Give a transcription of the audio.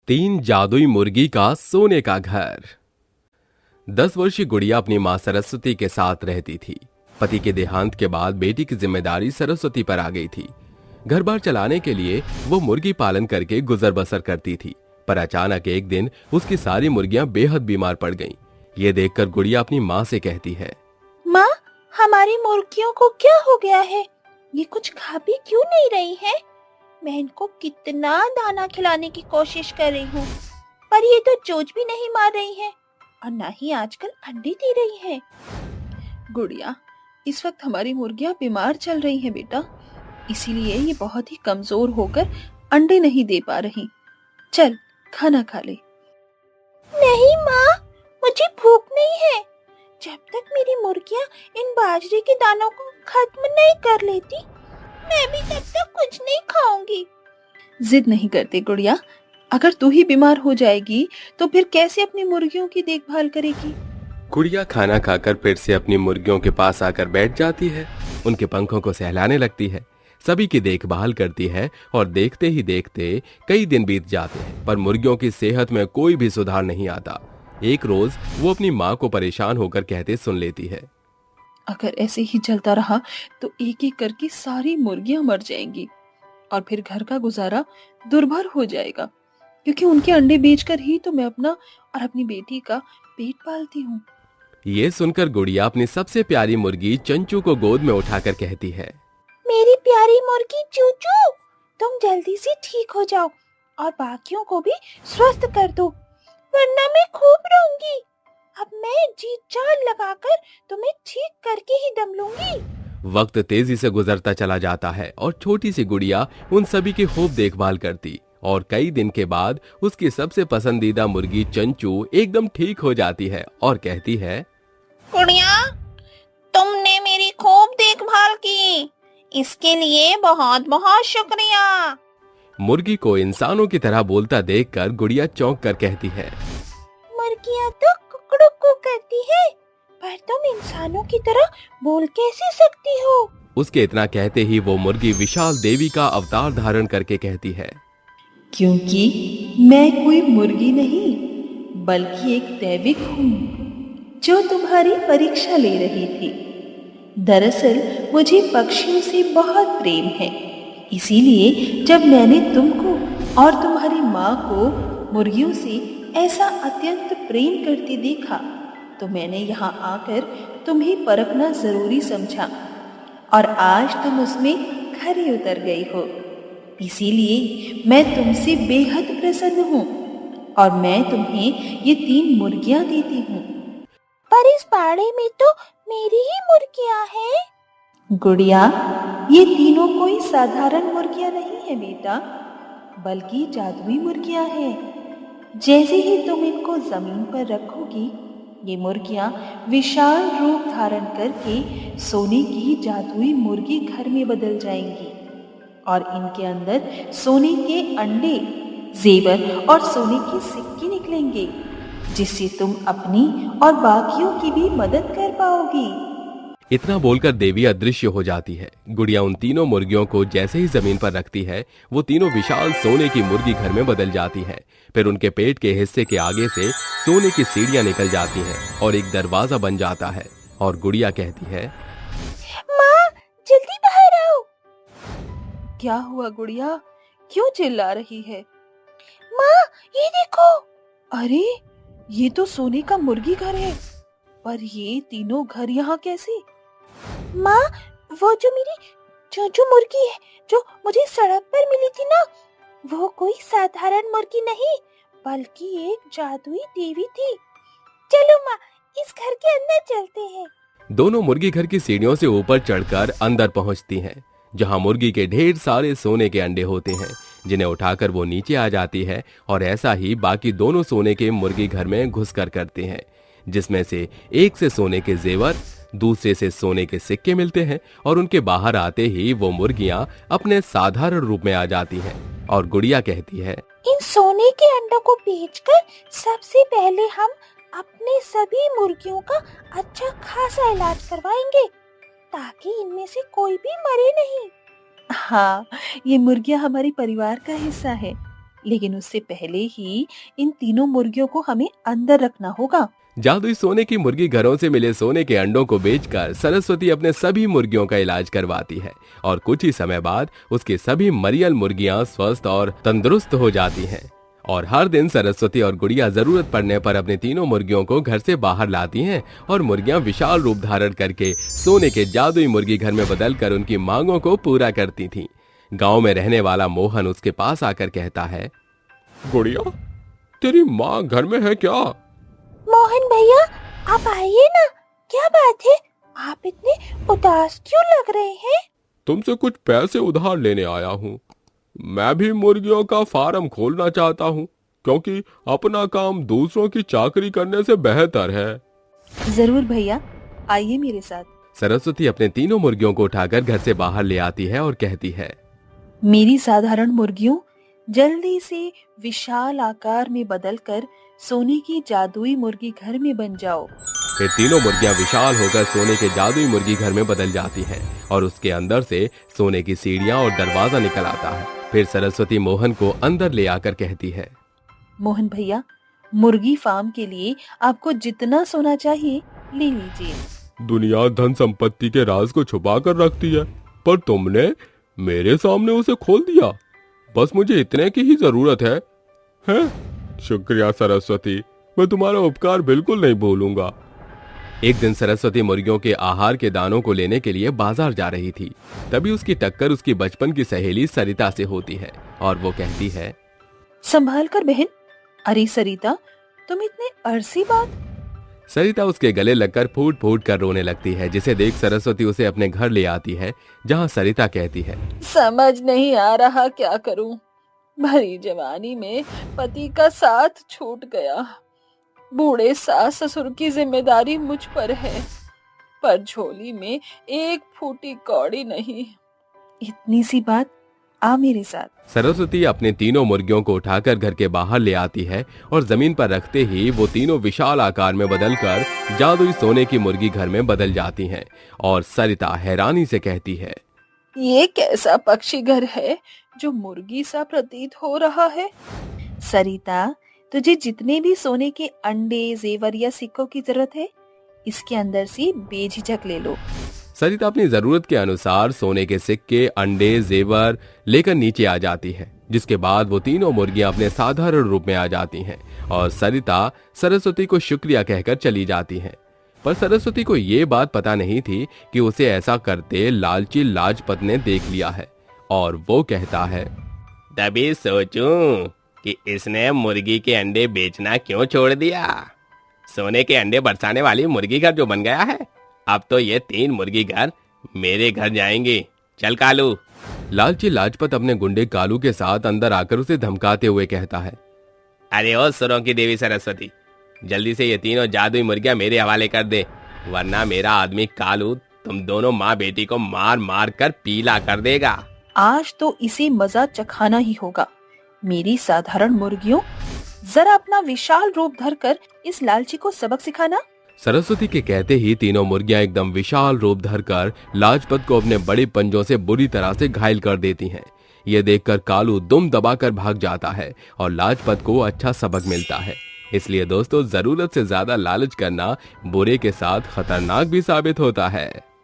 तीन जादुई मुर्गी का सोने का घर। 10 वर्षीय गुड़िया अपनी मां सरस्वती के साथ रहती थी। पति के देहांत के बाद बेटी की जिम्मेदारी सरस्वती पर आ गई थी। घर बार चलाने के लिए वो मुर्गी पालन करके गुजर बसर करती थी। पर अचानक एक दिन उसकी सारी मुर्गियां बेहद बीमार पड़ गईं। ये देखकर गुड़िया अपनी माँ से कहती है, माँ, हमारी मुर्गियों को क्या हो गया है? ये कुछ खा भी क्यों नहीं रही है? मैं इनको कितना दाना खिलाने की कोशिश कर रही हूँ, पर ये तो चोंच भी नहीं मार रही है और ना ही आजकल अंडे दे रही है। गुड़िया, इस वक्त हमारी मुर्गियां बीमार चल रही हैं बेटा, इसीलिए ये बहुत ही कमजोर होकर अंडे नहीं दे पा रही। चल खाना खा ले। नहीं माँ, मुझे भूख नहीं है। जब तक मेरी मुर्गियां इन बाजरे के दानों को खत्म नहीं कर लेती, मैं भी तब तक कुछ नहीं खाऊंगी। जिद नहीं करते गुड़िया, अगर तू ही बीमार हो जाएगी तो फिर कैसे अपनी मुर्गियों की देखभाल करेगी? गुड़िया खाना खाकर फिर से अपनी मुर्गियों के पास आकर बैठ जाती है। उनके पंखों को सहलाने लगती है, सभी की देखभाल करती है और देखते ही देखते कई दिन बीत जाते हैं, पर मुर्गियों की सेहत में कोई भी सुधार नहीं आता। एक रोज वो अपनी माँ को परेशान होकर कहते सुन लेती है, अगर ऐसे ही चलता रहा तो एक एक करके सारी मुर्गियां मर जाएंगी और फिर घर का गुजारा दुर्भर हो जाएगा, क्योंकि उनके अंडे बेचकर ही तो मैं अपना और अपनी बेटी का पेट पालती हूँ। ये सुनकर गुड़िया अपनी सबसे प्यारी मुर्गी चंचू को गोद में उठाकर कहती है, मेरी प्यारी मुर्गी चूचू, तुम जल्दी से ठीक हो जाओ और बाकियों को भी स्वस्थ कर दो, वरना मैं खूब रोऊंगी। अब मैं जी जान लगाकर तुम्हें ठीक करके ही दम लूंगी। वक्त तेजी से गुजरता चला जाता है और छोटी सी गुड़िया उन सभी की खूब देखभाल करती और कई दिन के बाद उसकी सबसे पसंदीदा मुर्गी चंचू एकदम ठीक हो जाती है और कहती है, गुड़िया, तुमने मेरी खूब देखभाल की, इसके लिए बहुत बहुत शुक्रिया। मुर्गी को इंसानों की तरह बोलता देखकर गुड़िया चौंक कर कहती है, मुर्गियाँ तो कुकड़ुक करती है, पर तुम इंसानों की तरह बोल कैसे सकती हो? उसके इतना कहते ही वो मुर्गी विशाल देवी का अवतार धारण करके कहती है, क्योंकि मैं कोई मुर्गी नहीं बल्कि एक दैविक हूँ जो तुम्हारी परीक्षा ले रही थी। दरअसल मुझे पक्षियों से बहुत प्रेम है, इसीलिए जब मैंने तुमको और तुम्हारी माँ को मुर्गियों से ऐसा अत्यंत प्रेम करते देखा तो मैंने यहाँ आकर तुम्हें परखना जरूरी समझा और आज तुम उसमें खरी उतर गई हो। इसीलिए मैं तुमसे बेहद प्रसन्न हूँ और मैं तुम्हें ये 3 मुर्गियाँ देती हूँ। पर इस बाड़े में तो मेरी ही मुर्गियाँ हैं। गुड़िया, ये तीनों कोई साधारण मुर्गियाँ नहीं है बेटा, बल्कि जादुई मुर्गियाँ हैं। जैसे ही तुम इनको जमीन पर रखोगी, ये मुर्गियाँ विशाल रूप धारण करके सोने की जादुई मुर्गी घर में बदल जाएंगी और इनके अंदर सोने के अंडे, जेवर और सोने के सिक्के निकलेंगे, जिससे तुम अपनी और बाकियों की भी मदद कर पाओगी। इतना बोलकर देवी अदृश्य हो जाती है। गुड़िया उन तीनों मुर्गियों को जैसे ही जमीन पर रखती है, वो तीनों विशाल सोने की मुर्गी घर में बदल जाती है। फिर उनके पेट के हिस्से के आगे से सोने की सीढ़ियां निकल जाती हैं और एक दरवाजा बन जाता है और गुड़िया कहती है, माँ, जल्दी बाहर आओ। क्या हुआ गुड़िया, क्यों चिल्ला रही है? माँ, ये देखो। अरे, ये तो सोने का मुर्गी घर है, पर ये तीनों घर यहाँ कैसे? माँ, वो जो मेरी चूचू मुर्गी है जो मुझे सड़क पर मिली थी ना, वो कोई साधारण मुर्गी नहीं बल्कि एक जादुई देवी थी। चलो माँ, इस घर के अंदर चलते हैं। दोनों मुर्गी घर की सीढ़ियों से ऊपर चढ़कर अंदर पहुंचती हैं, जहां मुर्गी के ढेर सारे सोने के अंडे होते हैं, जिन्हें उठाकर वो नीचे आ जाती है और ऐसा ही बाकी दोनों सोने के मुर्गी घर में घुसकर करते हैं, जिसमें से एक से सोने के जेवर, दूसरे से सोने के सिक्के मिलते हैं और उनके बाहर आते ही वो मुर्गियां अपने साधारण रूप में आ जाती हैं और गुड़िया कहती है, इन सोने के अंडों को बेचकर सबसे पहले हम अपने सभी मुर्गियों का अच्छा खासा इलाज करवाएंगे, ताकि इनमें से कोई भी मरे नहीं। हाँ, ये मुर्गियाँ हमारे परिवार का हिस्सा है, लेकिन उससे पहले ही इन तीनों मुर्गियों को हमें अंदर रखना होगा। जादुई सोने की मुर्गी घरों से मिले सोने के अंडों को बेचकर सरस्वती अपने सभी मुर्गियों का इलाज करवाती है और कुछ ही समय बाद उसकी सभी मरियल मुर्गियां स्वस्थ और तंदुरुस्त हो जाती हैं। और हर दिन सरस्वती और गुड़िया जरूरत पड़ने पर अपनी तीनों मुर्गियों को घर से बाहर लाती हैं और मुर्गियां विशाल रूप धारण करके सोने के जादुई मुर्गी घर में बदलकर उनकी मांगों को पूरा करती थीं। गांव में रहने वाला मोहन उसके पास आकर कहता है, गुड़िया, तेरी माँ घर में है क्या? मोहन भैया, आप आइए ना। क्या बात है, आप इतने उदास क्यों लग रहे हैं? तुमसे कुछ पैसे उधार लेने आया हूँ। मैं भी मुर्गियों का फार्म खोलना चाहता हूँ, क्योंकि अपना काम दूसरों की चाकरी करने से बेहतर है। जरूर भैया, आइए मेरे साथ। सरस्वती अपने तीनों मुर्गियों को उठाकर घर से बाहर ले आती है और कहती है, मेरी साधारण मुर्गियों, जल्दी से विशाल आकार में बदलकर सोने की जादुई मुर्गी घर में बन जाओ। फिर तीनों मुर्गियां विशाल होकर सोने के जादुई मुर्गी घर में बदल जाती हैं और उसके अंदर से सोने की सीढ़ियां और दरवाजा निकल आता है। फिर सरस्वती मोहन को अंदर ले आकर कहती है, मोहन भैया, मुर्गी फार्म के लिए आपको जितना सोना चाहिए ले लीजिए। दुनिया धन संपत्ति के राज को छुपा कर रखती है, पर तुमने मेरे सामने उसे खोल दिया। बस मुझे इतने की ही जरूरत है? शुक्रिया सरस्वती, मैं तुम्हारा उपकार बिल्कुल नहीं भूलूंगा। एक दिन सरस्वती मुर्गियों के आहार के दानों को लेने के लिए बाजार जा रही थी। तभी उसकी टक्कर उसकी बचपन की सहेली सरिता से होती है और वो कहती है, संभाल कर बहन। अरे सरिता, तुम इतने अरसी बाद। सरिता उसके गले लगकर फूट फूट कर रोने लगती है, जिसे देख सरस्वती उसे अपने घर ले आती है, जहाँ सरिता कहती है, समझ नहीं आ रहा क्या करूं। भरी जवानी में पति का साथ छूट गया। बूढ़े सास ससुर की जिम्मेदारी मुझ पर है, पर झोली में एक फूटी कौड़ी नहीं। इतनी सी बात, आ मेरे साथ। सरस्वती अपने तीनों मुर्गियों को उठाकर घर के बाहर ले आती है और जमीन पर रखते ही वो तीनों विशाल आकार में बदलकर जादुई सोने की मुर्गी घर में बदल जाती हैं। और सरिता हैरानी से कहती है, ये कैसा पक्षी घर है जो मुर्गी सा प्रतीत हो रहा है? सरिता, तुझे जितने भी सोने के अंडे, जेवर या सिक्कों की जरूरत है, इसके अंदर से बेझिझक ले लो। सरिता अपनी जरूरत के अनुसार सोने के सिक्के, अंडे, जेवर लेकर नीचे आ जाती है, जिसके बाद वो तीनों मुर्गियां अपने साधारण रूप में आ जाती हैं और सरिता सरस्वती को शुक्रिया कहकर चली जाती है। पर सरस्वती को ये बात पता नहीं थी कि उसे ऐसा करते लालची लाजपत ने देख लिया है और वो कहता है, तभी सोचूं कि इसने मुर्गी के अंडे बेचना क्यों छोड़ दिया। सोने के अंडे बरसाने वाली मुर्गी घर जो बन गया है, अब तो ये 3 मुर्गी घर मेरे घर जाएंगे। चल कालू। लालची लाजपत अपने गुंडे कालू के साथ अंदर आकर उसे धमकाते हुए कहता है, अरे ओ सुरों की देवी सरस्वती, जल्दी से ये तीनों जादुई मुर्गियां मेरे हवाले कर दे, वरना मेरा आदमी कालू तुम दोनों माँ बेटी को मार मार कर पीला कर देगा। आज तो इसे मजा चखाना ही होगा। मेरी साधारण मुर्गियों, जरा अपना विशाल रूप धरकर इस लालची को सबक सिखाना। सरस्वती के कहते ही तीनों मुर्गियां एकदम विशाल रूप धरकर लाजपत को अपने बड़े पंजों से बुरी तरह से घायल कर देती हैं। ये देखकर कालू दुम दबाकर भाग जाता है और लाजपत को अच्छा सबक मिलता है। इसलिए दोस्तों, जरूरत से ज्यादा लालच करना बुरे के साथ खतरनाक भी साबित होता है।